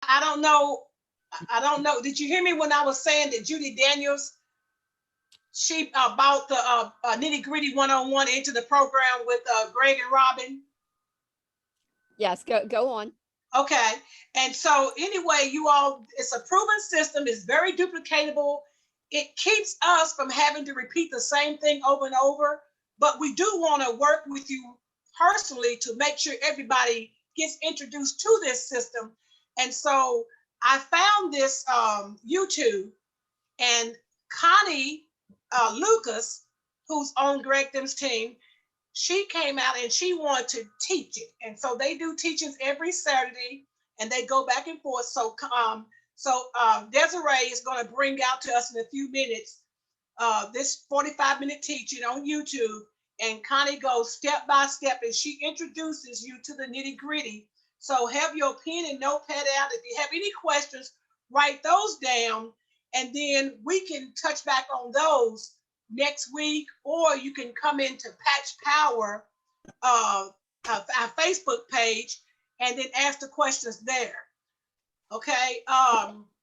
I don't know. I don't know. Did you hear me when I was saying that Judy Daniels, she brought the nitty gritty one-on-one into the program with Greg and Robin? Yes, go on. Okay. And so anyway, you all, it's a proven system. It's very duplicatable. It keeps us from having to repeat the same thing over and over. But we do want to work with you personally to make sure everybody gets introduced to this system. And so I found this YouTube, and Connie Lucas, who's on Greg Them's team, she came out and she wanted to teach it. And so they do teachings every Saturday, and they go back and forth. So Desiree is going to bring out to us in a few minutes this 45-minute teaching on YouTube. And Connie goes step by step, and she introduces you to the nitty gritty. So have your pen and notepad out. If you have any questions, write those down, and then we can touch back on those next week, or you can come into Patch Power, our Facebook page, and then ask the questions there. Okay.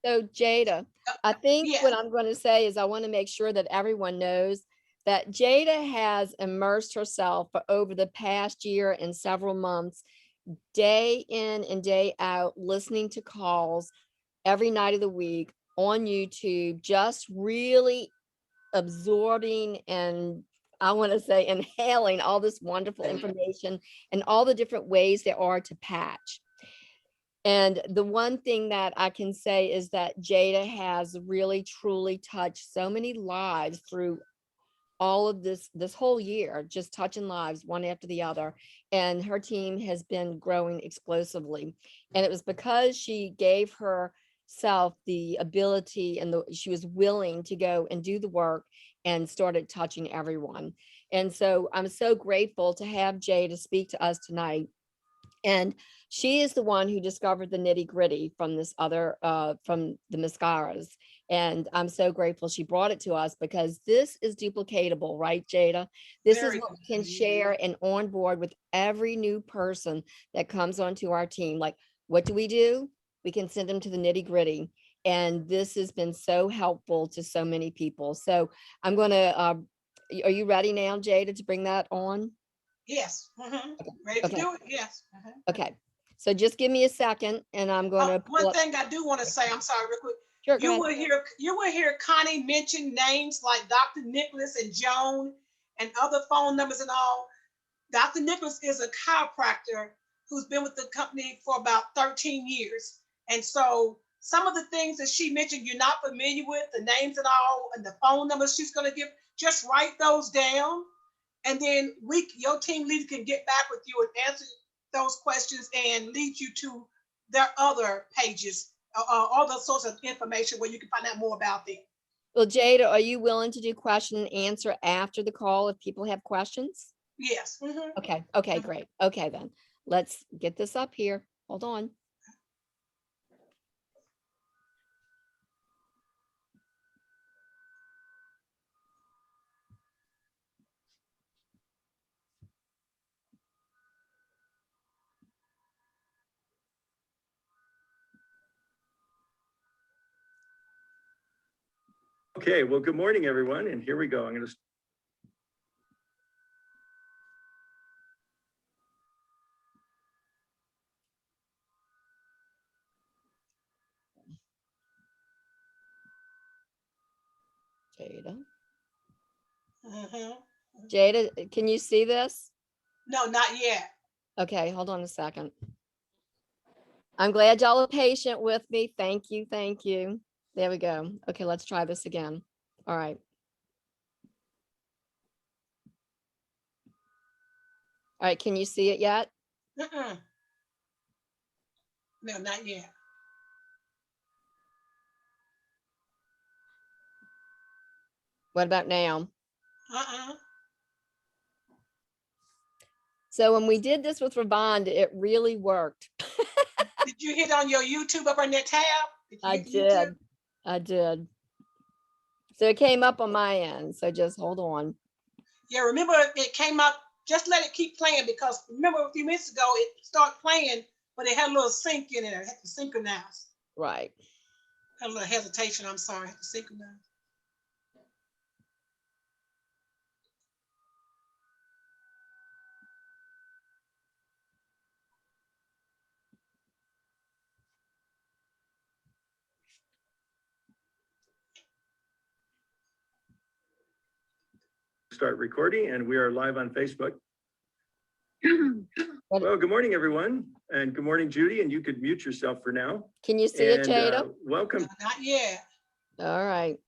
So Jada, I think Yeah. what I'm going to say is I want to make sure that everyone knows that Jada has immersed herself for over the past year and several months, day in and day out, listening to calls every night of the week on YouTube, just really absorbing and I want to say inhaling all this wonderful information and all the different ways there are to patch. And the one thing that I can say is that Jada has really truly touched so many lives through all of this whole year, just touching lives one after the other. And her team has been growing explosively. And it was because she gave herself the ability and she was willing to go and do the work and started touching everyone. And so I'm so grateful to have Jada speak to us tonight. And she is the one who discovered the nitty gritty from this other, from the mascaras. And I'm so grateful she brought it to us because this is duplicatable, right, Jada? This is what we can share and onboard with every new person that comes onto our team. Like, what do? We can send them to the nitty gritty. And this has been so helpful to so many people. So I'm going to, are you ready now, Jada, to bring that on? Yes. Ready to do it? Yes. Okay. So just give me a second and I'm going to. One thing I do want to say, I'm sorry, real quick. Sure, you will hear Connie mention names like Dr. Nicholas and Joan and other phone numbers and all. Dr. Nicholas is a chiropractor who's been with the company for about 13 years. And so some of the things that she mentioned you're not familiar with, the names and all, and the phone numbers she's going to give, just write those down. And then your team leader can get back with you and answer those questions and lead you to their other pages, all those sorts of information where you can find out more about them. Well, Jada, are you willing to do question and answer after the call if people have questions? Yes. Okay, great. Okay, then let's get this up here. Hold on. Okay, well, good morning, everyone. And here we go. I'm going to. Jada. Jada, can you see this? No, not yet. Okay, hold on a second. I'm glad y'all are patient with me. Thank you. Thank you. There we go. Okay, let's try this again. All right. All right, can you see it yet? No, not yet. What about now? Uh-uh. So when we did this with Ravonda, it really worked. Did you hit on your YouTube up on that tab? I did. I did. So it came up on my end. So just hold on. Yeah, remember it came up. Just let it keep playing because remember a few minutes ago it started playing, but it had a little sync in it. It had to synchronize. Right. Had a little hesitation, I'm sorry, I had to synchronize. Start recording, and we are live on Facebook. What- Well, good morning, everyone, and good morning, Judy, and you could mute yourself for now. Can you see it, And Jada? welcome. No, not yet. All right.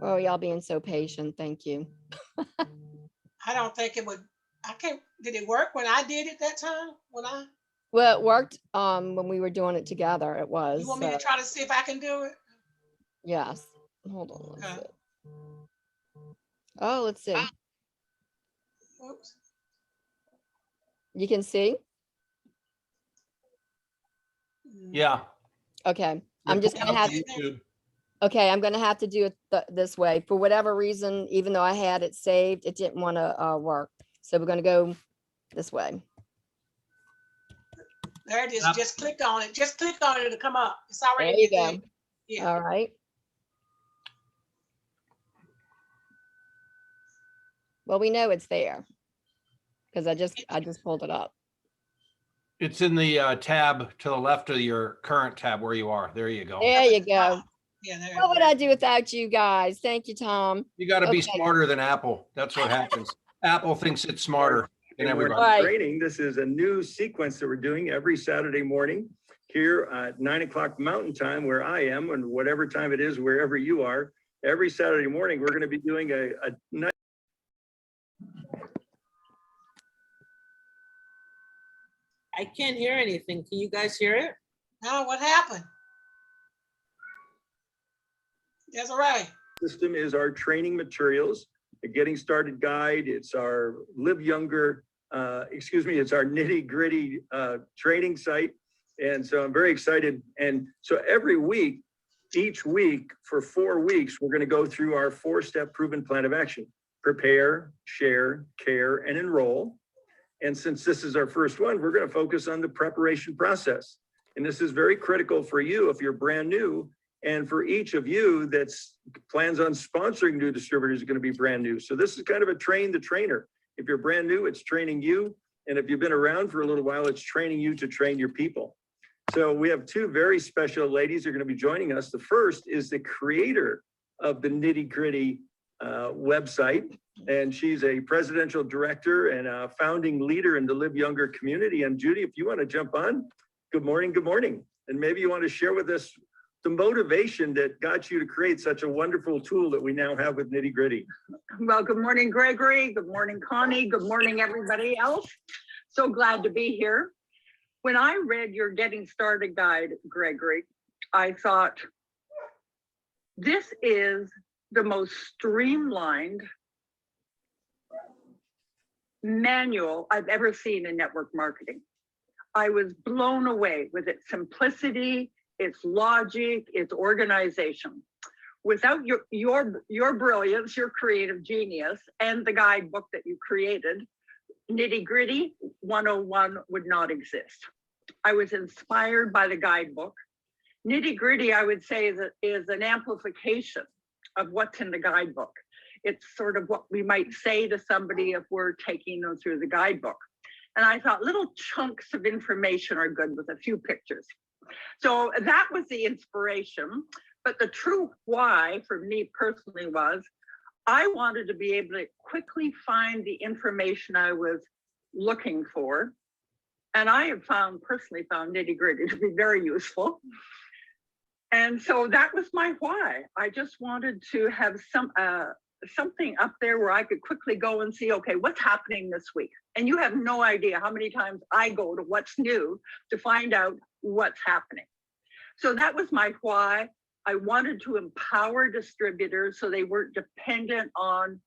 Oh, y'all being so patient. Thank you. I don't think it would, I can't, did it work when I did it that time? Well, it worked when we were doing it together. It was. You want me to try to see if I can do it? Yes. Hold on. Let's Okay. see. Oh, let's see. Oops. You can see? Yeah. Okay. I'm just gonna have, YouTube. okay, I'm gonna have to do it this way. For whatever reason, even though I had it saved, it didn't want to work. So we're gonna go this way. There it is. Yep. Just click on it. Just click on it to come up. It's There already. you go. Yeah. All right. Well, we know it's there because I just pulled it up. It's in the tab to the left of your current tab where you are. There you go. There you go. Yeah, there. What would I do without you guys? Thank you, Tom. You got to be Okay. smarter than Apple. That's what happens. Apple thinks it's smarter than And we're everybody. Right. training. This is a new sequence that we're doing every Saturday morning here at 9 o'clock Mountain Time, where I am, and whatever time it is, wherever you are. Every Saturday morning, we're going to be doing a night. I can't hear anything. Can you guys hear it? No, what happened? That's all right. System is our training materials, a getting started guide. It's our live younger, it's our nitty gritty training site. And so I'm very excited. And so every week, each week for 4 weeks, we're going to go through our 4-step proven plan of action: prepare, share, care, and enroll. And since this is our first one, we're going to focus on the preparation process. And this is very critical for you if you're brand new, and for each of you that's plans on sponsoring new distributors are going to be brand new. So this is kind of a train the trainer. If you're brand new, it's training you. And if you've been around for a little while, it's training you to train your people. So we have 2 very special ladies who are going to be joining us. The first is the creator of the Nitty Gritty website. And she's a presidential director and a founding leader in the Live Younger community. And Judy, if you want to jump on, good morning, good morning. And maybe you want to share with us the motivation that got you to create such a wonderful tool that we now have with Nitty Gritty. Well, good morning, Gregory. Good morning, Connie. Good morning, everybody else. So glad to be here. When I read your Getting Started guide, Gregory, I thought, this is the most streamlined manual I've ever seen in network marketing. I was blown away with its simplicity, its logic, its organization. Without your brilliance, your creative genius, and the guidebook that you created, Nitty Gritty 101 would not exist. I was inspired by the guidebook. Nitty Gritty, I would say, is an amplification of what's in the guidebook. It's sort of what we might say to somebody if we're taking them through the guidebook. And I thought little chunks of information are good with a few pictures. So that was the inspiration. But the true why for me personally was I wanted to be able to quickly find the information I was looking for. And I have personally found Nitty Gritty to be very useful. And so that was my why. I just wanted to have something up there where I could quickly go and see, okay, what's happening this week? And you have no idea how many times I go to what's new to find out what's happening. So that was my why. I wanted to empower distributors so they weren't dependent on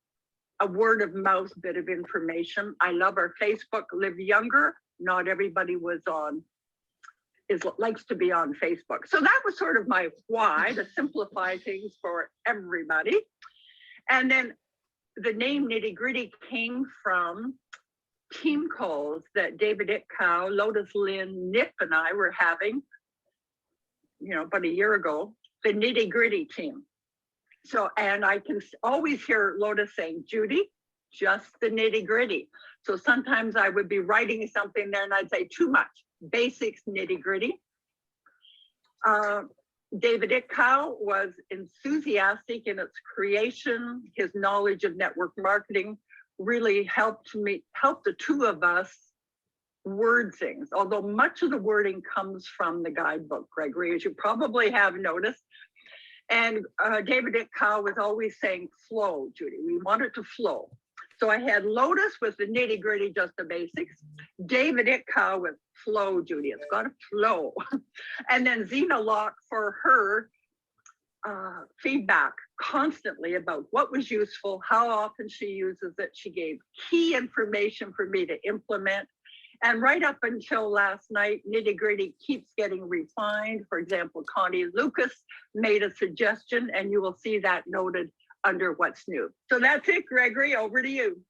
a word of mouth bit of information. I love our Facebook Live Younger. Not everybody was on likes to be on Facebook. So that was sort of my why, to simplify things for everybody. And then the name Nitty Gritty came from team calls that David Itkow, Lotus Lynn, Nip, and I were having, about a year ago, the Nitty Gritty team. So, and I can always hear Lotus saying, Judy, just the nitty gritty. So sometimes I would be writing something there and I'd say too much, basics, nitty gritty. David Itkow was enthusiastic in its creation. His knowledge of network marketing really helped the two of us word things, although much of the wording comes from the guidebook, Gregory, as you probably have noticed. And David Itkow was always saying flow, Judy. We want it to flow. So I had Lotus with the nitty gritty, just the basics. David Itkow with flow, Judy. It's got to flow. And then Zena Locke for her feedback constantly about what was useful, how often she uses it. She gave key information for me to implement. And right up until last night, nitty gritty keeps getting refined. For example, Connie Lucas made a suggestion, and you will see that noted under what's new. So that's it, Gregory, over to you.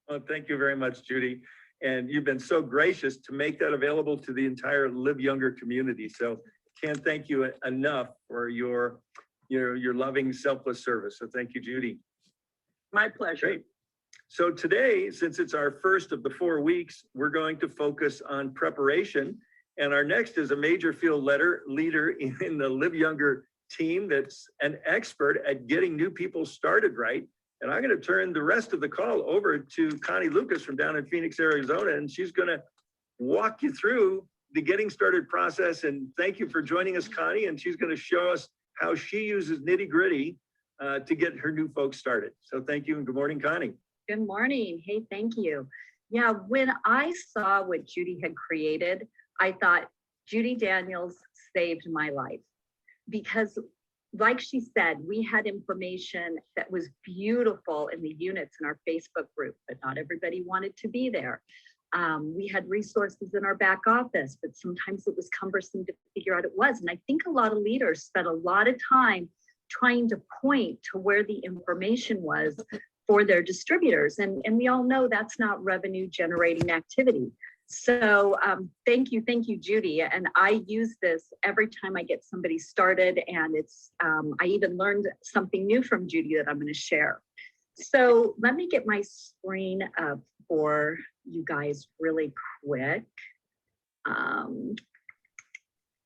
Well, thank you very much, Judy. And you've been so gracious to make that available to the entire Live Younger community. So can't thank you enough for your loving, selfless service. So thank you, Judy. My pleasure. Great. So today, since it's our first of the 4 weeks, we're going to focus on preparation. And our next is a major field leader in the Live Younger team that's an expert at getting new people started right. And I'm going to turn the rest of the call over to Connie Lucas from down in Phoenix, Arizona, and she's going to walk you through the getting started process. And thank you for joining us, Connie. And she's going to show us how she uses nitty gritty to get her new folks started. So thank you and good morning, Connie. Good morning. Hey, thank you. Yeah, when I saw what Judy had created, I thought Judy Daniels saved my life because like she said, we had information that was beautiful in the units in our Facebook group, but not everybody wanted to be there. We had resources in our back office, but sometimes it was cumbersome to figure out it was. And I think a lot of leaders spent a lot of time trying to point to where the information was for their distributors. And we all know that's not revenue generating activity. So thank you, Judy. And I use this every time I get somebody started. And it's, I even learned something new from Judy that I'm going to share. So let me get my screen up for you guys really quick.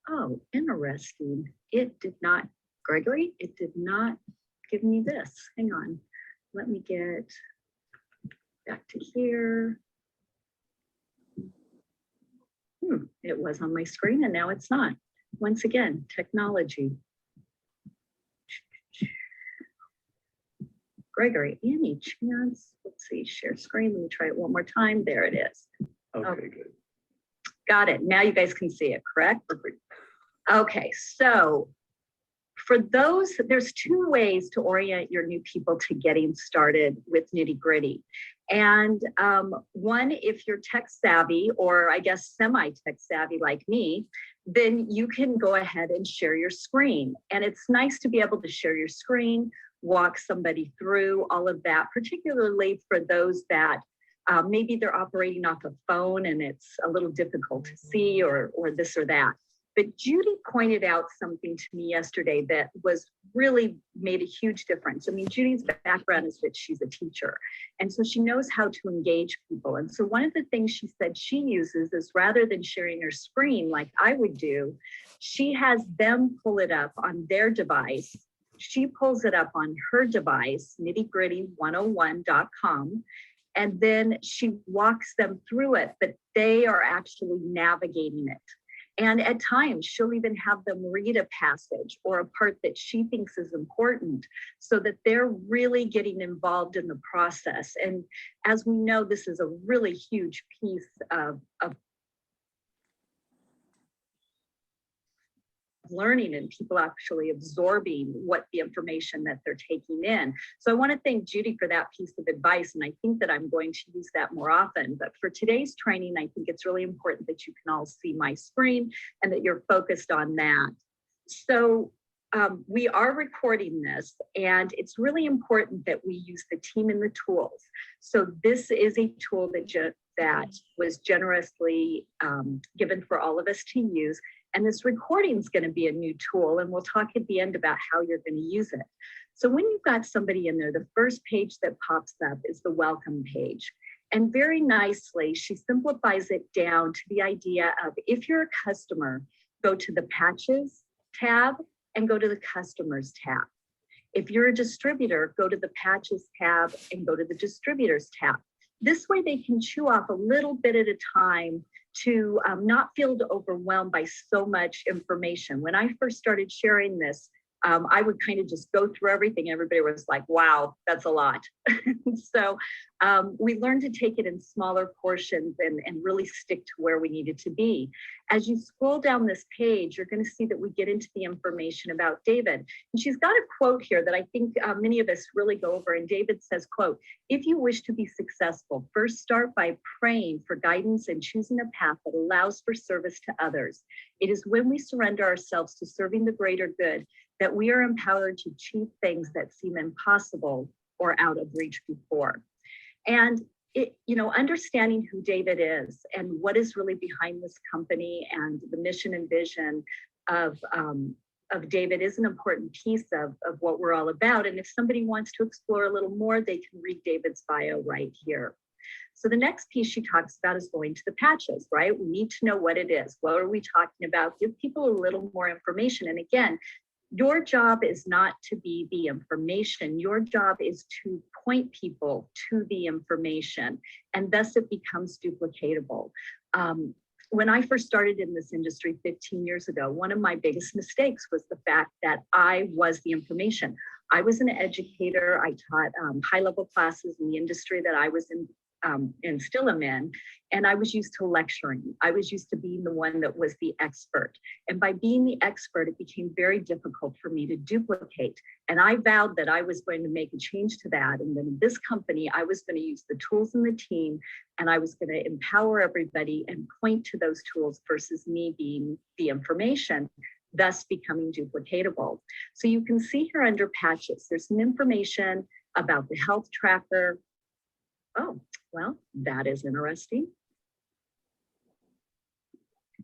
Oh, interesting. It did not, Gregory, it did not give me this. Hang on. Let me get back to here. It was on my screen and now it's not. Once again, technology. Gregory, any chance? Let's see, share screen. Let me try it one more time. There it is. Okay, good. Got it. Now you guys can see it, correct? Perfect. Okay, so for those, there's two ways to orient your new people to getting started with nitty gritty. And one, if you're tech savvy, or I guess semi-tech savvy like me, then you can go ahead and share your screen. And it's nice to be able to share your screen, walk somebody through all of that, particularly for those that maybe they're operating off a phone and it's a little difficult to see or this or that. But Judy pointed out something to me yesterday that was really made a huge difference. I mean, Judy's background is that she's a teacher, and so she knows how to engage people. And so one of the things she said she uses is rather than sharing her screen like I would do, she has them pull it up on their device. She pulls it up on her device, nittygritty101.com, and then she walks them through it, but they are actually navigating it. And at times, she'll even have them read a passage or a part that she thinks is important so that they're really getting involved in the process. And as we know, this is a really huge piece of learning and people actually absorbing what the information that they're taking in. So I want to thank Judy for that piece of advice. And I think that I'm going to use that more often. But for today's training, I think it's really important that you can all see my screen and that you're focused on that. So we are recording this, and it's really important that we use the team and the tools. So this is a tool that was generously given for all of us to use. And this recording is going to be a new tool, and we'll talk at the end about how you're going to use it. So when you've got somebody in there, the first page that pops up is the welcome page. And very nicely, she simplifies it down to the idea of, if you're a customer, go to the Patches tab and go to the Customers tab. If you're a distributor, go to the Patches tab and go to the Distributors tab. This way they can chew off a little bit at a time to not feel overwhelmed by so much information. When I first started sharing this, I would kind of just go through everything. Everybody was like, wow, that's a lot. So we learned to take it in smaller portions and really stick to where we needed to be. As you scroll down this page, you're going to see that we get into the information about David. And she's got a quote here that I think many of us really go over. And David says, quote, "If you wish to be successful, first start by praying for guidance and choosing a path that allows for service to others. It is when we surrender ourselves to serving the greater good that we are empowered to achieve things that seem impossible or out of reach before." And understanding who David is and what is really behind this company and the mission and vision of David is an important piece of what we're all about. And if somebody wants to explore a little more, they can read David's bio right here. So the next piece she talks about is going to the Patches, right? We need to know what it is. What are we talking about? Give people a little more information. And again, your job is not to be the information. Your job is to point people to the information, and thus it becomes duplicatable. When I first started in this industry 15 years ago, one of my biggest mistakes was the fact that I was the information. I was an educator. I taught high-level classes in the industry that I was in and still am in. And I was used to lecturing. I was used to being the one that was the expert. And by being the expert, it became very difficult for me to duplicate. And I vowed that I was going to make a change to that. And then in this company, I was going to use the tools in the team, and I was going to empower everybody and point to those tools versus me being the information, thus becoming duplicatable. So you can see here under Patches, there's some information about the health tracker. Oh, well, that is interesting.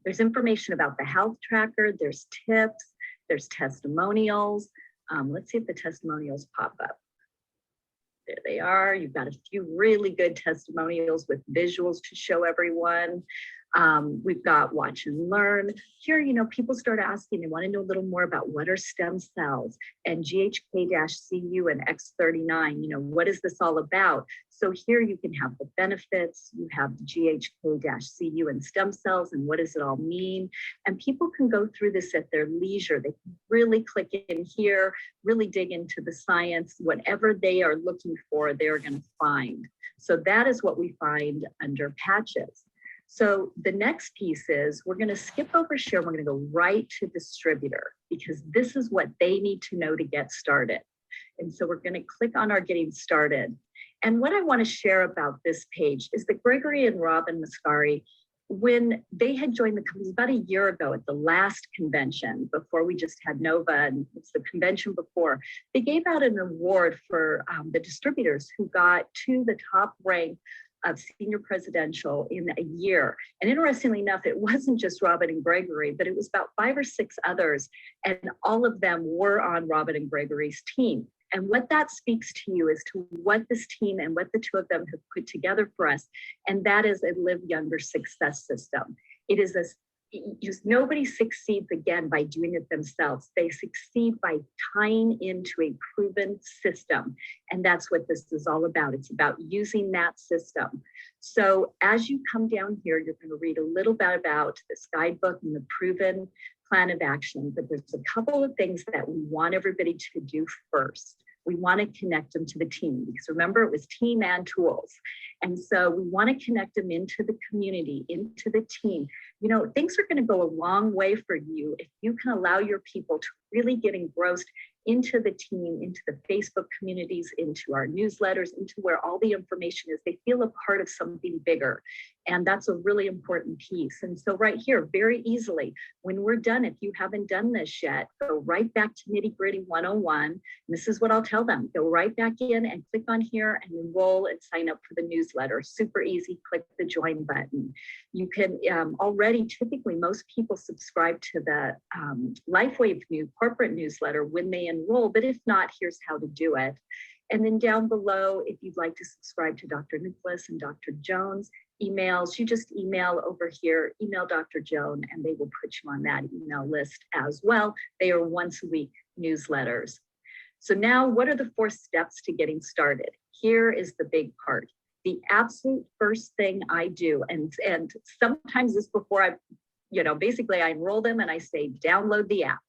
There's information about the health tracker, there's tips, there's testimonials. Let's see if the testimonials pop up. There they are. You've got a few really good testimonials with visuals to show everyone. We've got watch and learn. Here, people start asking, they want to know a little more about what are stem cells and GHK-CU and X39, what is this all about? So here you can have the benefits, you have the GHK-CU and stem cells, and what does it all mean? And people can go through this at their leisure. They can really click in here, really dig into the science. Whatever they are looking for, they're going to find. So that is what we find under Patches. So the next piece is we're going to skip over share. We're going to go right to distributor because this is what they need to know to get started. And so we're going to click on our getting started. And what I want to share about this page is that Gregory and Robin Mascari, when they had joined the company about a year ago at the last convention, before we just had Nova, and it's the convention before, they gave out an award for the distributors who got to the top rank of senior presidential in a year. And interestingly enough, it wasn't just Robin and Gregory, but it was about 5 or 6 others. And all of them were on Robin and Gregory's team. And what that speaks to you is to what this team and what the two of them have put together for us. And that is a Live Younger success system. It is just nobody succeeds again by doing it themselves. They succeed by tying into a proven system. And that's what this is all about. It's about using that system. So as you come down here, you're going to read a little bit about this guidebook and the proven plan of action. But there's a couple of things that we want everybody to do first. We want to connect them to the team because remember, it was team and tools. And so we want to connect them into the community, into the team, things are going to go a long way for you if you can allow your people to really get engrossed into the team, into the Facebook communities, into our newsletters, into where all the information is. They feel a part of something bigger. And that's a really important piece. And so right here, very easily, when we're done, if you haven't done this yet, go right back to Nitty Gritty 101. This is what I'll tell them. Go right back in and click on here and enroll and sign up for the newsletter. Super easy. Click the join button. You can already, typically, most people subscribe to the LifeWave corporate newsletter when they enroll, but if not, here's how to do it. And then down below, if you'd like to subscribe to Dr. Nicholas and Dr. Jones emails, you just email over here, email Dr. Joan, and they will put you on that email list as well. They are once a week newsletters. So now what are the 4 steps to getting started? Here is the big part. The absolute first thing I do, and sometimes this before I, basically I enroll them and I say, download the app.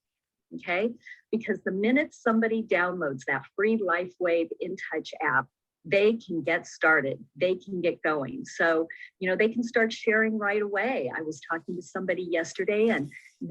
Okay, because the minute somebody downloads that free LifeWave InTouch app, they can get started, they can get going. So, they can start sharing right away. I was talking to somebody yesterday and,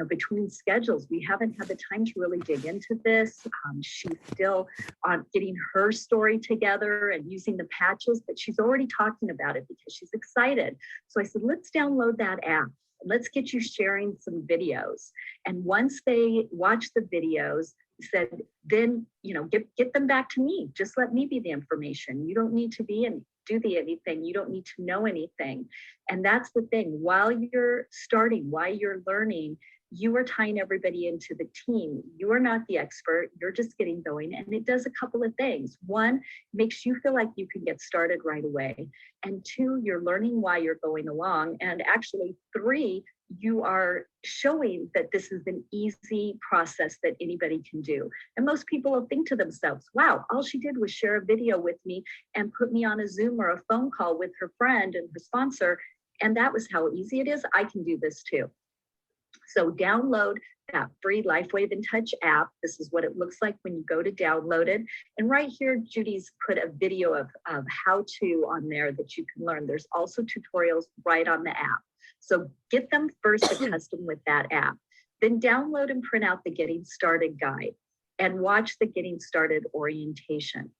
between schedules, we haven't had the time to really dig into this. She's still on getting her story together and using the patches, but she's already talking about it because she's excited. So I said, let's download that app. Let's get you sharing some videos. And once they watch the videos, said, then, get them back to me. Just let me be the information. You don't need to be and do anything. You don't need to know anything. And that's the thing. While you're starting, while you're learning, you are tying everybody into the team. You are not the expert. You're just getting going. And it does a couple of things. 1, makes you feel like you can get started right away. And 2, you're learning why you're going along. And actually 3, you are showing that this is an easy process that anybody can do. And most people will think to themselves, wow, all she did was share a video with me and put me on a Zoom or a phone call with her friend and her sponsor. And that was how easy it is. I can do this too. So download that free LifeWave InTouch app. This is what it looks like when you go to download it. And right here, Judy's put a video of how to on there that you can learn. There's also tutorials right on the app. So get them first accustomed with that app. Then download and print out the Getting Started guide and watch the Getting Started orientation.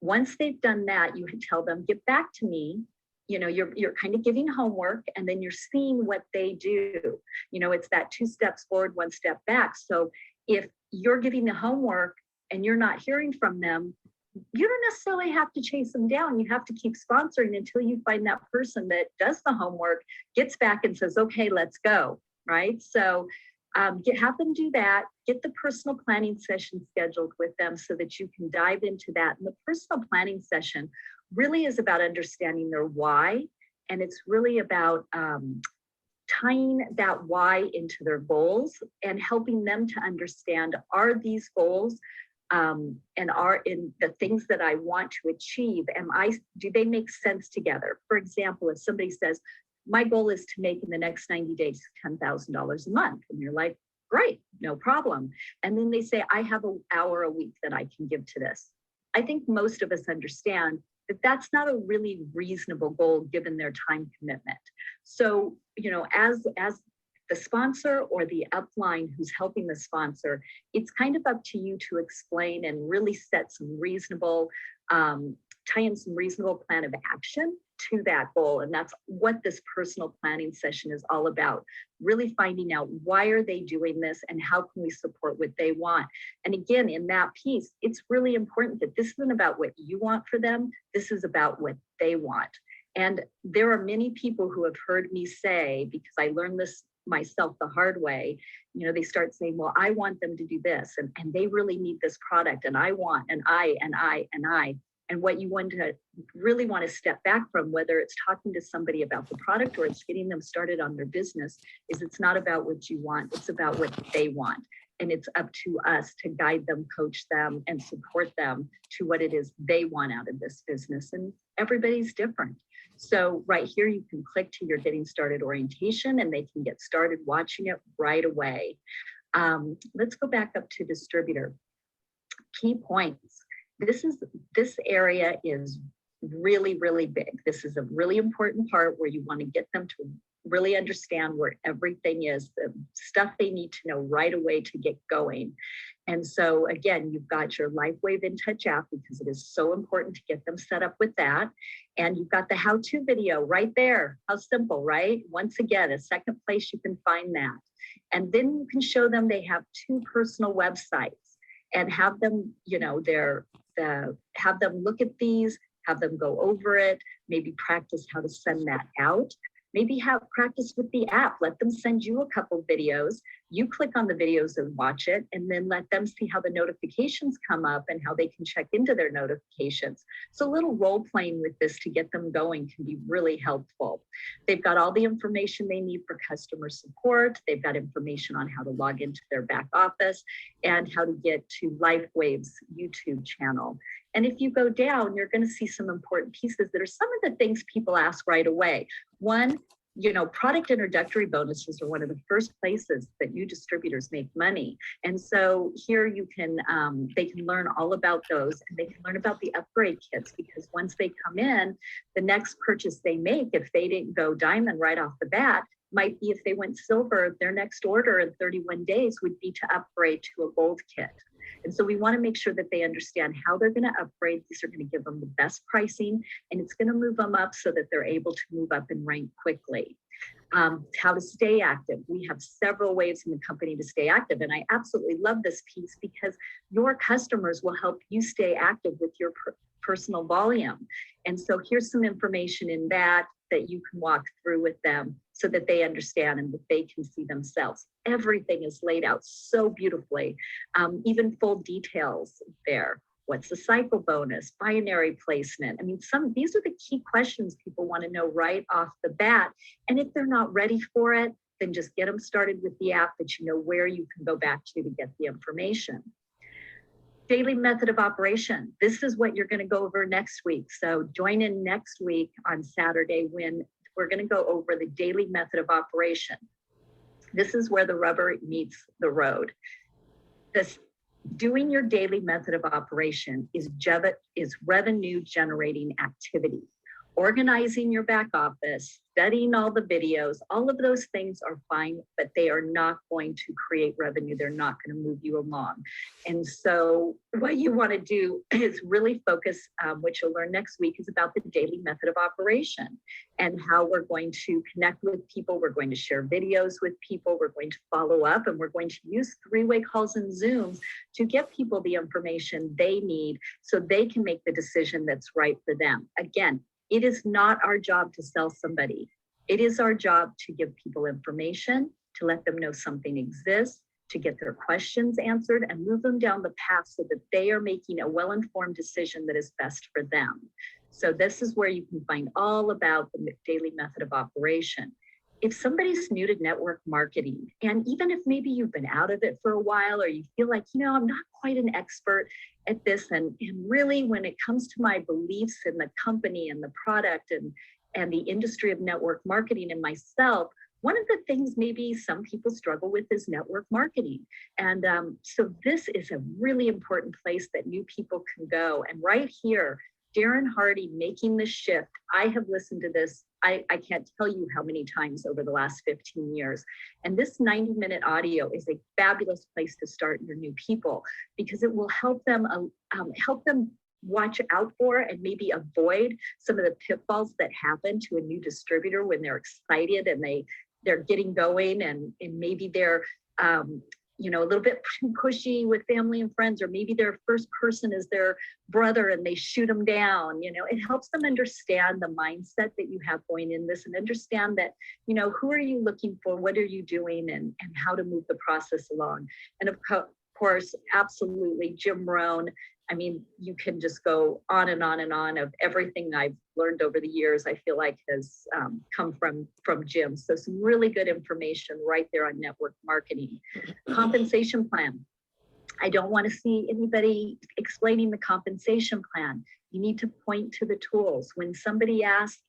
Once they've done that, you can tell them, get back to me. You're kind of giving homework and then you're seeing what they do. It's that 2 steps forward, 1 step back. So if you're giving the homework and you're not hearing from them, you don't necessarily have to chase them down. You have to keep sponsoring until you find that person that does the homework, gets back and says, okay, let's go, right? So have them do that, get the personal planning session scheduled with them so that you can dive into that. And the personal planning session really is about understanding their why. And it's really about tying that why into their goals and helping them to understand, are these goals and are in the things that I want to achieve, do they make sense together? For example, if somebody says, my goal is to make in the next 90 days $10,000 a month, and you're like, great, no problem. And then they say, I have an hour a week that I can give to this. I think most of us understand that that's not a really reasonable goal given their time commitment. So, as the sponsor or the upline who's helping the sponsor, it's kind of up to you to explain and really set some reasonable, tie in some reasonable plan of action to that goal. And that's what this personal planning session is all about. Really finding out, why are they doing this and how can we support what they want? And again, in that piece, it's really important that this isn't about what you want for them. This is about what they want. And there are many people who have heard me say, because I learned this myself the hard way, they start saying, well, I want them to do this and they really need this product and I want, and I. And what you really want to step back from, whether it's talking to somebody about the product or it's getting them started on their business, is it's not about what you want, it's about what they want. And it's up to us to guide them, coach them, and support them to what it is they want out of this business. And everybody's different. So right here, you can click to your Getting Started orientation and they can get started watching it right away. Let's go back up to distributor. Key points. This area is really, really big. This is a really important part where you want to get them to really understand where everything is, the stuff they need to know right away to get going. And so again, you've got your LifeWave In Touch app because it is so important to get them set up with that. And you've got the how-to video right there. How simple, right? Once again, a second place you can find that. And then you can show them they have 2 personal websites and have them, have them look at these, have them go over it, maybe practice how to send that out. Maybe have practice with the app. Let them send you a couple videos. You click on the videos and watch it, and then let them see how the notifications come up and how they can check into their notifications. So a little role playing with this to get them going can be really helpful. They've got all the information they need for customer support. They've got information on how to log into their back office and how to get to LifeWave's YouTube channel. And if you go down, you're going to see some important pieces that are some of the things people ask right away. One, product introductory bonuses are one of the first places that new distributors make money. And so here you can, they can learn all about those, and they can learn about the upgrade kits, because once they come in, the next purchase they make, if they didn't go diamond right off the bat, might be if they went silver, their next order in 31 days would be to upgrade to a gold kit. And so we want to make sure that they understand how they're going to upgrade. These are going to give them the best pricing, and it's going to move them up so that they're able to move up and rank quickly. How to stay active. We have several ways in the company to stay active. And I absolutely love this piece because your customers will help you stay active with your personal volume. And so here's some information in that you can walk through with them so that they understand and that they can see themselves. Everything is laid out so beautifully, even full details there. What's the cycle bonus, binary placement? I mean, these are the key questions people want to know right off the bat. And if they're not ready for it, then just get them started with the app that you know where you can go back to get the information. Daily method of operation. This is what you're going to go over next week. So join in next week on Saturday when we're going to go over the daily method of operation. This is where the rubber meets the road. Doing your daily method of operation is revenue generating activity. Organizing your back office, studying all the videos, all of those things are fine, but they are not going to create revenue. They're not going to move you along. And so what you want to do is really focus, what you'll learn next week is about the daily method of operation and how we're going to connect with people. We're going to share videos with people. We're going to follow up, and we're going to use 3-way calls and Zooms to get people the information they need so they can make the decision that's right for them. Again, it is not our job to sell somebody. It is our job to give people information, to let them know something exists, to get their questions answered, and move them down the path so that they are making a well-informed decision that is best for them. So this is where you can find all about the daily method of operation. If somebody's new to network marketing, and even if maybe you've been out of it for a while, or you feel like, I'm not quite an expert at this, and really when it comes to my beliefs in the company and the product and the industry of network marketing and myself, one of the things maybe some people struggle with is network marketing. And so this is a really important place that new people can go. And right here, Darren Hardy making the shift. I have listened to this, I can't tell you how many times over the last 15 years. And this 90-minute audio is a fabulous place to start your new people, because it will help them watch out for and maybe avoid some of the pitfalls that happen to a new distributor when they're excited and they're getting going, and maybe they're a little bit too pushy with family and friends, or maybe their first person is their brother and they shoot them down. It helps them understand the mindset that you have going in this, and understand that, who are you looking for? What are you doing? And how to move the process along. And of course, absolutely, Jim Rohn. I mean, you can just go on and on and on of everything I've learned over the years, I feel like has come from Jim. So some really good information right there on network marketing. Compensation plan. I don't want to see anybody explaining the compensation plan. You need to point to the tools. When somebody asks,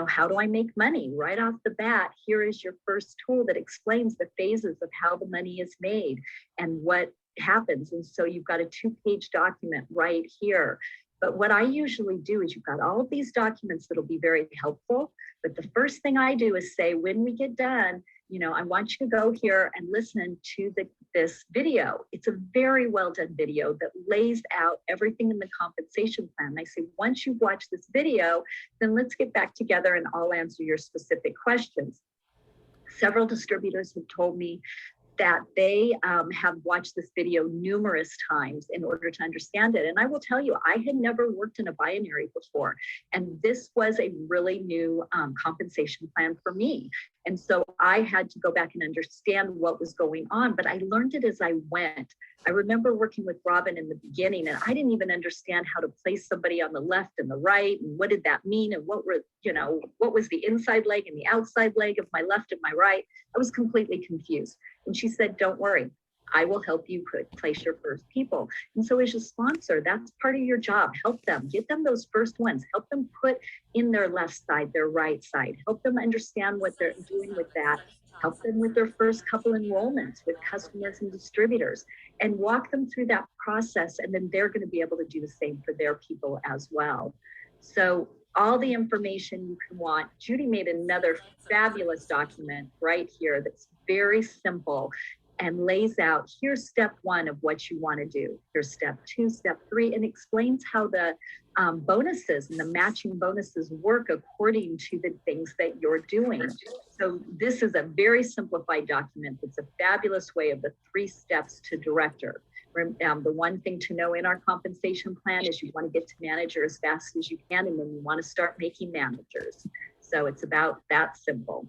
how do I make money? Right off the bat, here is your first tool that explains the phases of how the money is made and what happens. And so you've got a 2-page document right here. But what I usually do is you've got all of these documents that'll be very helpful. But the first thing I do is say, when we get done, I want you to go here and listen to this video. It's a very well done video that lays out everything in the compensation plan. I say, once you've watched this video, then let's get back together and I'll answer your specific questions. Several distributors have told me that they have watched this video numerous times in order to understand it. And I will tell you, I had never worked in a binary before. And this was a really new compensation plan for me. And so I had to go back and understand what was going on, but I learned it as I went. I remember working with Robin in the beginning, and I didn't even understand how to place somebody on the left and the right, and what did that mean, and what was the inside leg and the outside leg of my left and my right. I was completely confused. And she said, don't worry, I will help you place your first people. And so as a sponsor, that's part of your job. Help them, get them those first ones, help them put in their left side, their right side, help them understand what they're doing with that, help them with their first couple enrollments with customers and distributors, and walk them through that process. And then they're going to be able to do the same for their people as well. So all the information you can want. Judy made another fabulous document right here that's very simple and lays out, here's step 1 of what you want to do. Here's step 2, step 3, and explains how the bonuses and the matching bonuses work according to the things that you're doing. So this is a very simplified document. It's a fabulous way of the 3 steps to director. The one thing to know in our compensation plan is you want to get to manager as fast as you can, and then you want to start making managers. So it's about that simple.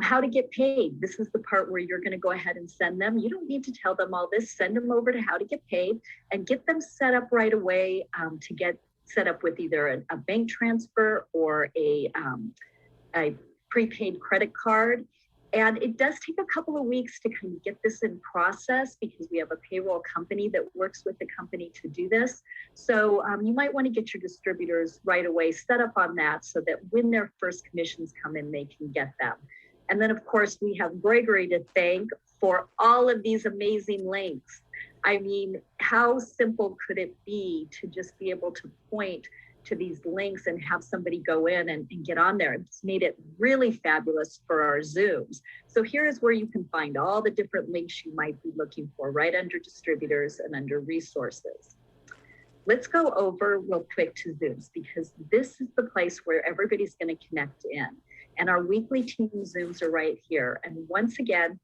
How to get paid. This is the part where you're going to go ahead and send them. You don't need to tell them all this. Send them over to how to get paid and get them set up right away to get set up with either a bank transfer or a prepaid credit card. And it does take a couple of weeks to kind of get this in process because we have a payroll company that works with the company to do this. So you might want to get your distributors right away set up on that so that when their first commissions come in, they can get them. And then, of course, we have Gregory to thank for all of these amazing links. I mean, how simple could it be to just be able to point to these links and have somebody go in and get on there? It's made it really fabulous for our Zooms. So here is where you can find all the different links you might be looking for right under distributors and under resources. Let's go over real quick to Zooms because this is the place where everybody's going to connect in. And our weekly team Zooms are right here. And once again,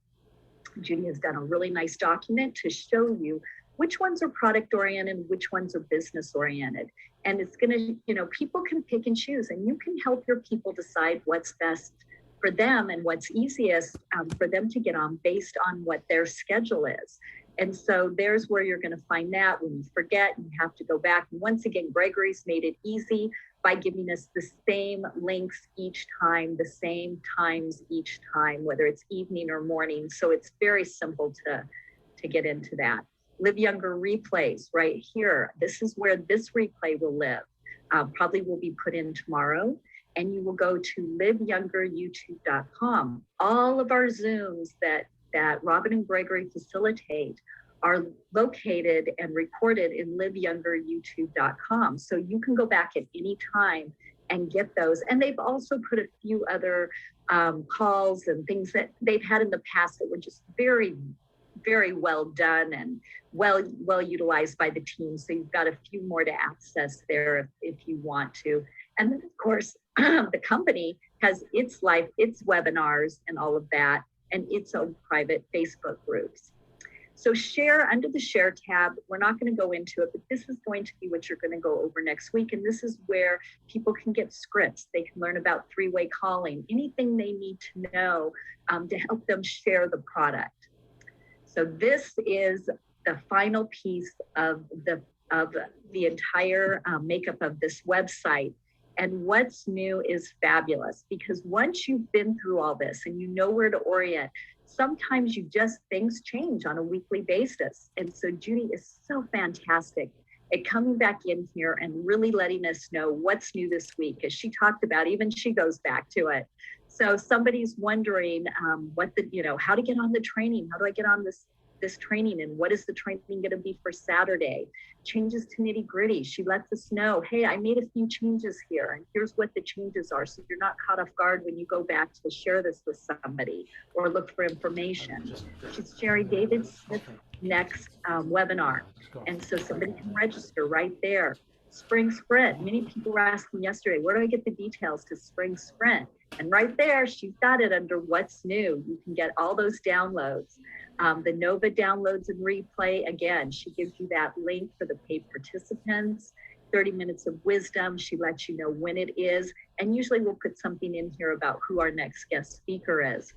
Judy has done a really nice document to show you which ones are product oriented, which ones are business oriented. And it's going to, people can pick and choose, and you can help your people decide what's best for them and what's easiest for them to get on based on what their schedule is. And so there's where you're going to find that. When you forget, you have to go back. And once again, Gregory's made it easy by giving us the same links each time, the same times each time, whether it's evening or morning. So it's very simple to get into that. Live Younger replays right here. This is where this replay will live. Probably will be put in tomorrow. And you will go to liveyoungeryoutube.com. All of our Zooms that Robin and Gregory facilitate are located and recorded in liveyoungeryoutube.com. So you can go back at any time and get those. And they've also put a few other calls and things that they've had in the past that were just very, very well done and well utilized by the team. So you've got a few more to access there if you want to. And then of course, the company has its webinars and all of that, and its own private Facebook groups. So share, under the share tab, we're not going to go into it, but this is going to be what you're going to go over next week. And this is where people can get scripts. They can learn about three-way calling, anything they need to know to help them share the product. So this is the final piece of the entire makeup of this website. And what's new is fabulous, because once you've been through all this and you know where to orient, sometimes things change on a weekly basis. And so Judy is so fantastic at coming back in here and really letting us know what's new this week. As she talked about, even she goes back to it. So somebody's wondering how to get on the training. How do I get on this this training and what is the training going to be for Saturday. Changes to Nitty Gritty. She lets us know, hey, I made a few changes here and here's what the changes are. So you're not caught off guard when you go back to share this with somebody or look for information. She's sharing David Smith's next webinar. And so somebody can register right there. Spring Sprint. Many people were asking yesterday, where do I get the details to Spring Sprint? And right there, she's got it under what's new. You can get all those downloads. The Nova downloads and replay, again, she gives you that link for the paid participants, 30 minutes of wisdom. She lets you know when it is. And usually we'll put something in here about who our next guest speaker is.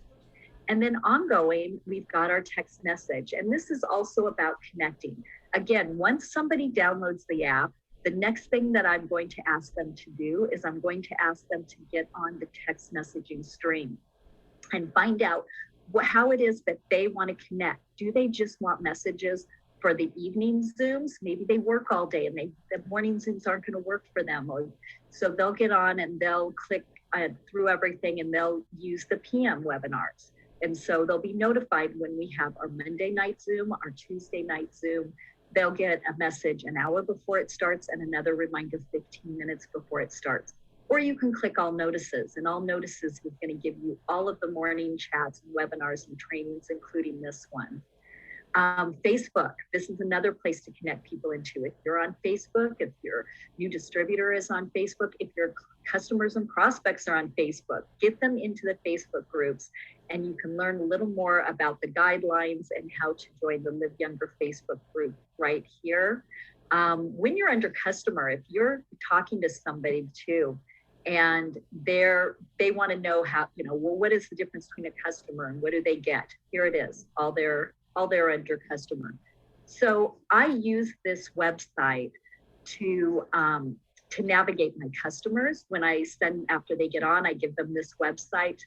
And then ongoing, we've got our text message. And this is also about connecting. Again, once somebody downloads the app, the next thing that I'm going to ask them to do is I'm going to ask them to get on the text messaging stream and find out how it is that they want to connect. Do they just want messages for the evening Zooms? Maybe they work all day and the morning Zooms aren't going to work for them. So they'll get on and they'll click through everything and they'll use the PM webinars. And so they'll be notified when we have our Monday night Zoom, our Tuesday night Zoom. They'll get a message an hour before it starts and another reminder 15 minutes before it starts. Or you can click all notices, and all notices is going to give you all of the morning chats and webinars and trainings, including this one. Facebook, this is another place to connect people into. If you're on Facebook, if your new distributor is on Facebook, if your customers and prospects are on Facebook, get them into the Facebook groups and you can learn a little more about the guidelines and how to join the Live Younger Facebook group right here. When you're under customer, if you're talking to somebody too, and they want to know how, well, what is the difference between a customer and what do they get? Here it is, all their under customer. So I use this website to navigate my customers. When I after they get on, I give them this website.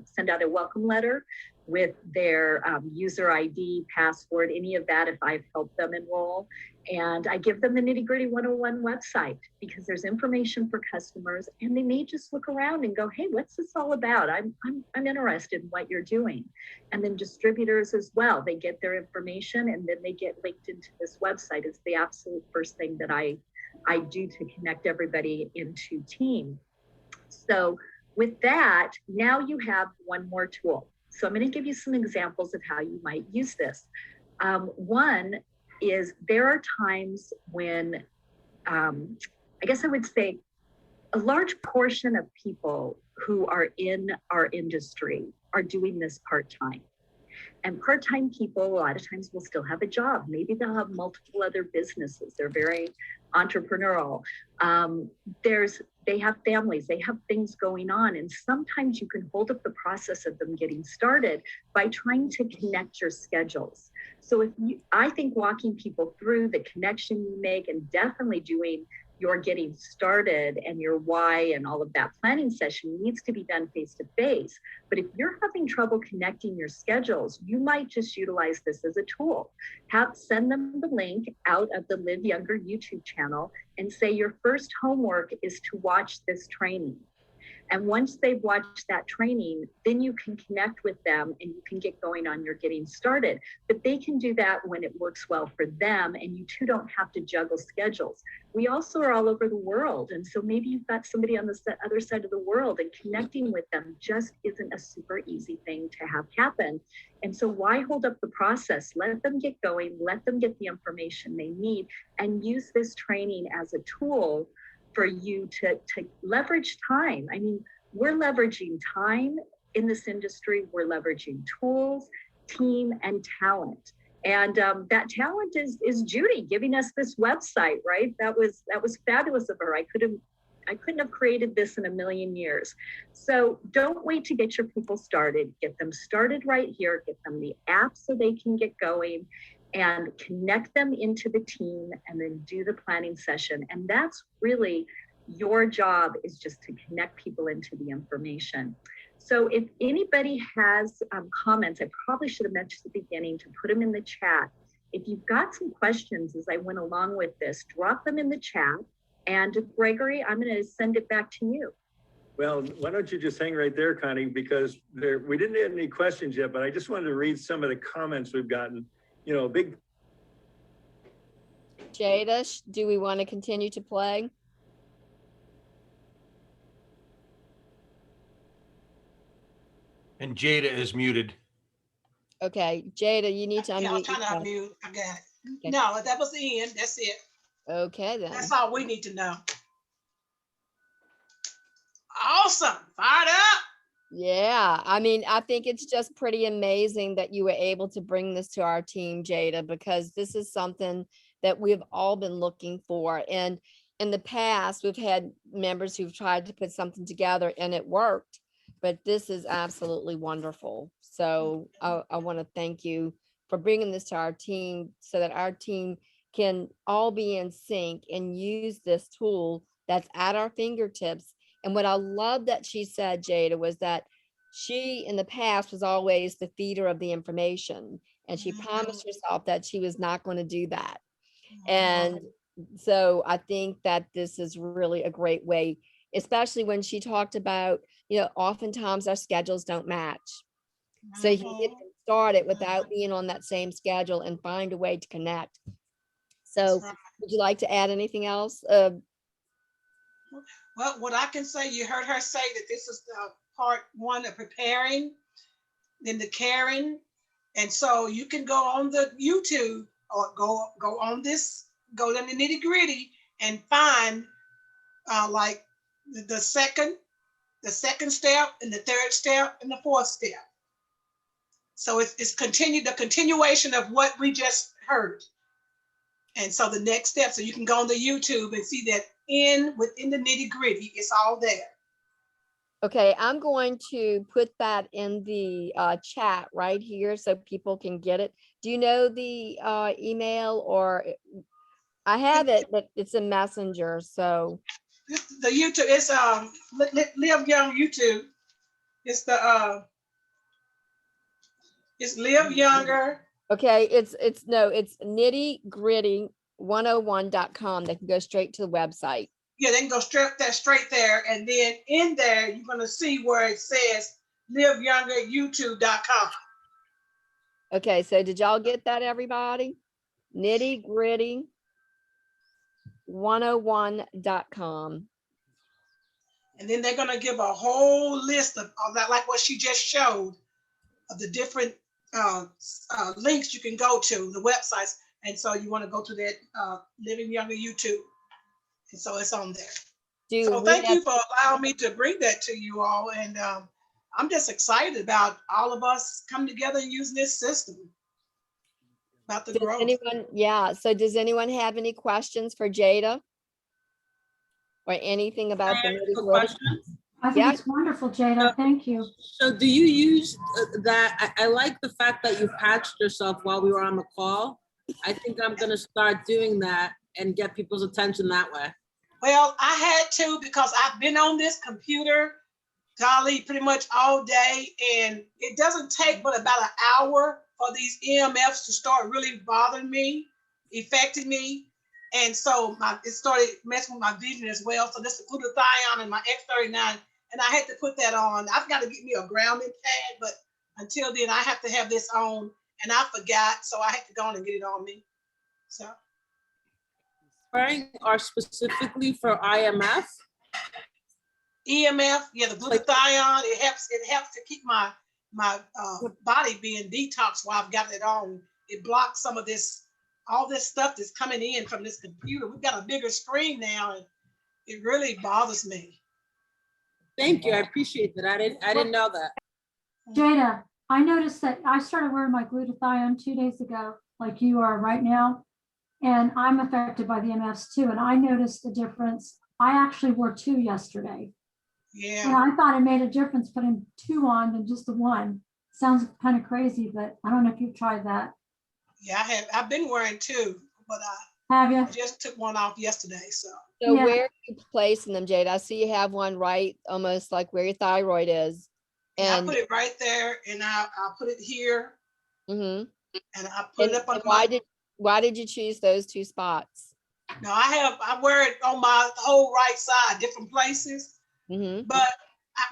Send out a welcome letter with their user ID, password, any of that if I've helped them enroll. And I give them the Nitty Gritty 101 website because there's information for customers and they may just look around and go, hey, what's this all about? I'm interested in what you're doing. And then distributors as well, they get their information and then they get linked into this website. It's the absolute first thing that I do to connect everybody into team. So with that, now you have one more tool. So I'm going to give you some examples of how you might use this. One is there are times when, I guess I would say, a large portion of people who are in our industry are doing this part-time. And part-time people, a lot of times will still have a job. Maybe they'll have multiple other businesses. They're very entrepreneurial. They have families, they have things going on. And sometimes you can hold up the process of them getting started by trying to connect your schedules. So I think walking people through the connection you make and definitely doing your getting started and your why and all of that planning session needs to be done face-to-face. But if you're having trouble connecting your schedules, you might just utilize this as a tool. Send them the link out of the Live Younger YouTube channel and say your first homework is to watch this training. And once they've watched that training, then you can connect with them and you can get going on your getting started. But they can do that when it works well for them and you two don't have to juggle schedules. We also are all over the world. And so maybe you've got somebody on the other side of the world and connecting with them just isn't a super easy thing to have happen. And so why hold up the process? Let them get going, let them get the information they need and use this training as a tool for you to leverage time. I mean, we're leveraging time in this industry. We're leveraging tools, team, and talent. And that talent is Judy giving us this website, right? That was fabulous of her. I couldn't have created this in a million years. So don't wait to get your people started. Get them started right here. Get them the app so they can get going and connect them into the team and then do the planning session. And that's really your job, is just to connect people into the information. So if anybody has comments, I probably should have mentioned at the beginning to put them in the chat. If you've got some questions as I went along with this, drop them in the chat. And Gregory, I'm going to send it back to you. Well, why don't you just hang right there, Connie, because we didn't have any questions yet, but I just wanted to read some of the comments we've gotten. You know, big, Jada, do we want to continue to play? And Jada is muted. Okay, Jada, you need to Yeah, I'm unmute trying to yourself. unmute. I got it. Okay. No, that was the end. That's it. Okay, then. That's all we need to know. Awesome. Fired up. Yeah, I mean, I think it's just pretty amazing that you were able to bring this to our team, Jada, because this is something that we've all been looking for. And in the past, we've had members who've tried to put something together and it worked, but this is absolutely wonderful. So I want to thank you for bringing this to our team so that our team can all be in sync and use this tool that's at our fingertips. And what I love that she said, Jada, was that she in the past was always the feeder of the information. And she promised herself that she was not going to do that. And so I think that this is really a great way, especially when she talked about, oftentimes our schedules don't match. So you can get started without being on that same schedule and find a way to connect. So would you like to add anything else? Well, what I can say, you heard her say that this is part one of preparing, then the caring. And so you can go on the YouTube or go on this, go to the nitty gritty and find like the second step and the third step and the fourth step. So it's the continuation of what we just heard. And so the next step, so you can go on the YouTube and see that within the nitty gritty, it's all there. Okay, I'm going to put that in the chat right here so people can get it. Do you know the email or I have it, but it's a messenger. So The YouTube is Live Young YouTube. It's the it's Live Younger. okay, it's nittygritty101.com. They can go straight to the website. Yeah, they can go straight there. And then in there, you're going to see where it says liveyoungeryoutube.com. Okay, so did y'all get that, everybody? Nittygritty101.com. And then they're going to give a whole list of that, like what she just showed, of the different links you can go to, the websites. And so you want to go to that Living Younger YouTube. And so it's on there. So thank you for allowing me to bring that to you all. And I'm just excited about all of us coming together and using this system. About the growth. So does anyone have any questions for Jada? Or anything about the nitty-gritty? I think it's wonderful, Jada. Thank you. So do you use that? I like the fact that you patched yourself while we were on the call. I think I'm going to start doing that and get people's attention that way. Well, I had to because I've been on this computer, golly, pretty much all day. And it doesn't take but about an hour for these EMFs to start really bothering me, affecting me. And so it started messing with my vision as well. So this is glutathione and my X39, and I had to put that on. I've got to get me a grounding pad, but until then I have to have this on, and I forgot, so I had to go on and get it on me. So. Are specifically for IMF? EMF, yeah, the glutathione, it helps to keep my body being detoxed while I've got it on. It blocks some of this. All this stuff that's coming in from this computer. We've got a bigger screen now, and it really bothers me. Thank you. I appreciate that. I didn't know that. Jada, I noticed that I started wearing my glutathione 2 days ago, like you are right now. And I'm affected by the EMFs too. And I noticed the difference. I actually wore 2 yesterday. Yeah. And I thought it made a difference putting 2 on than just the 1. Sounds kind of crazy, but I don't know if you've tried that. Yeah, I've been wearing 2, but Have you? I just took one off yesterday. So where are you placing them, Jade? I see you have one right almost like where your thyroid is. And I And put it right there, and I'll put it here, and I put it up on why did you choose those 2 spots? No, I wear it on my whole right side, different places. Mm-hmm. But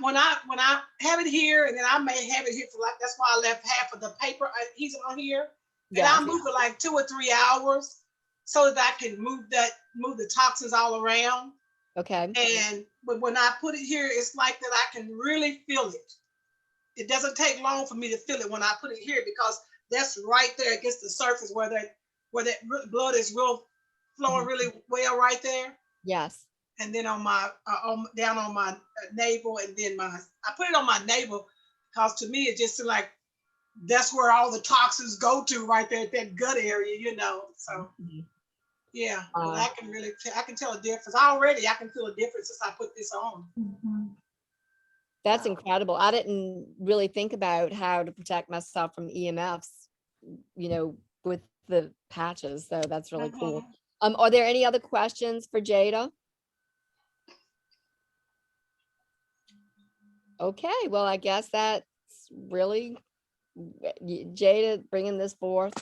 when I have it here, and then I may have it here for like, that's why I left half of the paper adhesive on here. And I'll move it like 2 or 3 hours so that I can move the toxins all around. Okay. And but when I put it here, it's like that I can really feel it. It doesn't take long for me to feel it when I put it here, because that's right there against the surface where that blood is flowing really well right there. Yes. And then on my down on my navel, and then I put it on my navel because to me it just seemed like that's where all the toxins go to, right there at that gut area, So yeah, but I can tell a difference already. I can feel a difference since I put this on. That's incredible. I didn't really think about how to protect myself from EMFs, with the patches. So that's really cool. Are there any other questions for Jada? Okay, well, I guess that's really Jada bringing this forth.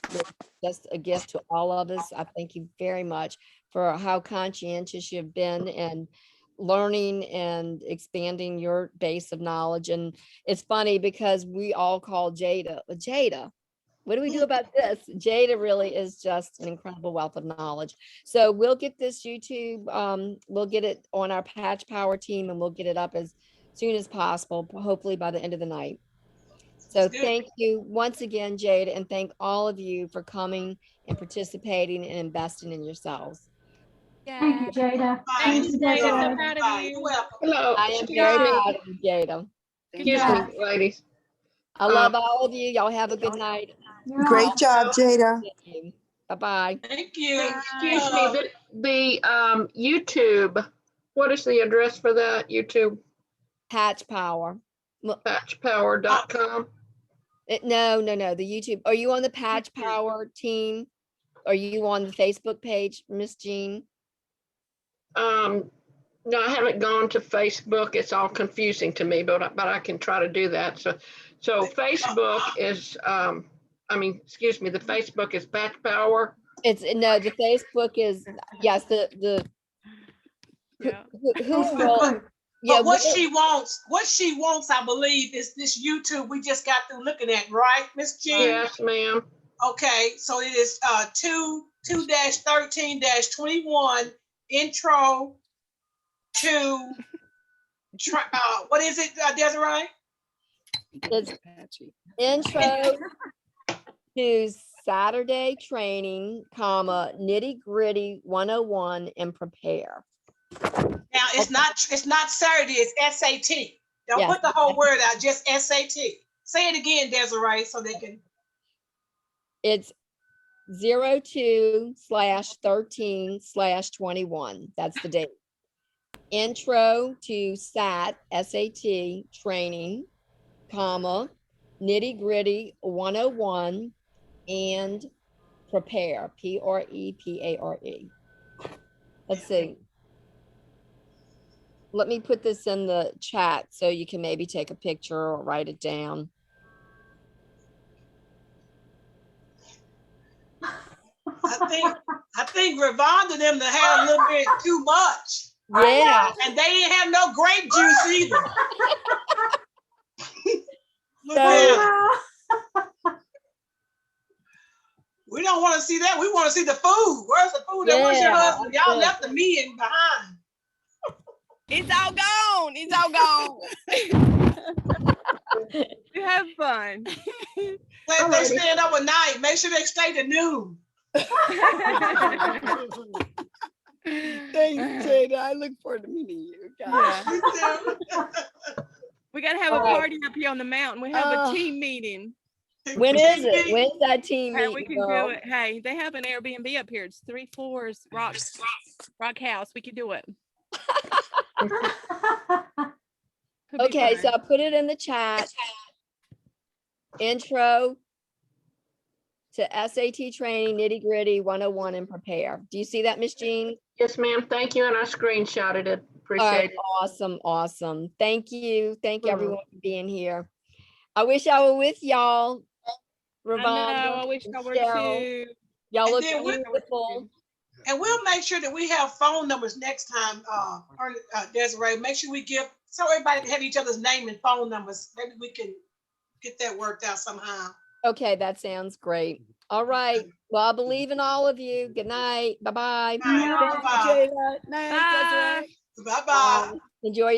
Just a gift to all of us. I thank you very much for how conscientious you've been and learning and expanding your base of knowledge. And it's funny because we all call Jada, what do we do about this? Jada really is just an incredible wealth of knowledge. So we'll get this YouTube, we'll get it on our Patch Power team, and we'll get it up as soon as possible, hopefully by the end of the night. So thank you once again, Jada, and thank all of you for coming and participating and investing in yourselves. Thank you, Jada. Thank you, Jada. Jada. So proud of you. You're welcome. Hello. I am very proud of you, Jada. Excuse me, ladies. I love all of you. Y'all have a good night. Great job, Jada. Bye-bye. Thank you. Excuse me, the YouTube, what is the address for that YouTube? Patch Power. Patchpower.com. No, the YouTube. Are you on the Patch Power team? Are you on the Facebook page, Miss Jean? No, I haven't gone to Facebook. It's all confusing to me, but I can try to do that. So Facebook is, excuse me, the Facebook is Patch Power. The Facebook is, yes, who will. Yeah, but what she wants, I believe, is this YouTube we just got through looking at, right, Miss Jean? Yes, ma'am. Okay, so it is 2-13-21 intro to what is it, Desiree? It's intro to Saturday training, nitty gritty 101 and prepare. Now it's not Saturday, it's SAT. Don't put the whole word out, just SAT. Say it again, Desiree, so they can. It's 02/13/21. That's the date. Intro to SAT training, nitty gritty 101 and prepare, PREPARE. Let's see. Let me put this in the chat so you can maybe take a picture or write it down. I think Ravonda them to have a little bit too much. Yeah. And they didn't have no grape juice either. We don't want to see that. We want to see the food. Where's the food? Where's your husband? Y'all left the meat behind. It's all gone. It's all gone. You have fun. Let they stand overnight. Make sure they stay to noon. Thanks, Jada. I look forward to meeting you guys. Yeah. We got to have a party up here on the mountain. We have a team meeting. When is it? When's that team meeting? We can do it. Hey, they have an Airbnb up here. It's 3 floors, rock house. We can do it. Okay, so I put it in the chat. Intro to SAT training, nitty gritty 101 and prepare. Do you see that, Miss Jean? Yes, ma'am. Thank you. And I screenshotted it. Appreciate it. Awesome. Thank you. Thank you everyone for being here. I wish I were with y'all. Ravonda, I wish I were too. Y'all look beautiful. And we'll make sure that we have phone numbers next time, Desiree. Make sure we give, so everybody have each other's name and phone numbers. Maybe we can get that worked out somehow. Okay, that sounds great. All right. Well, I believe in all of you. Good night. Bye-bye. All right, bye-bye. Jada. Night, Desiree. Bye-bye. Enjoy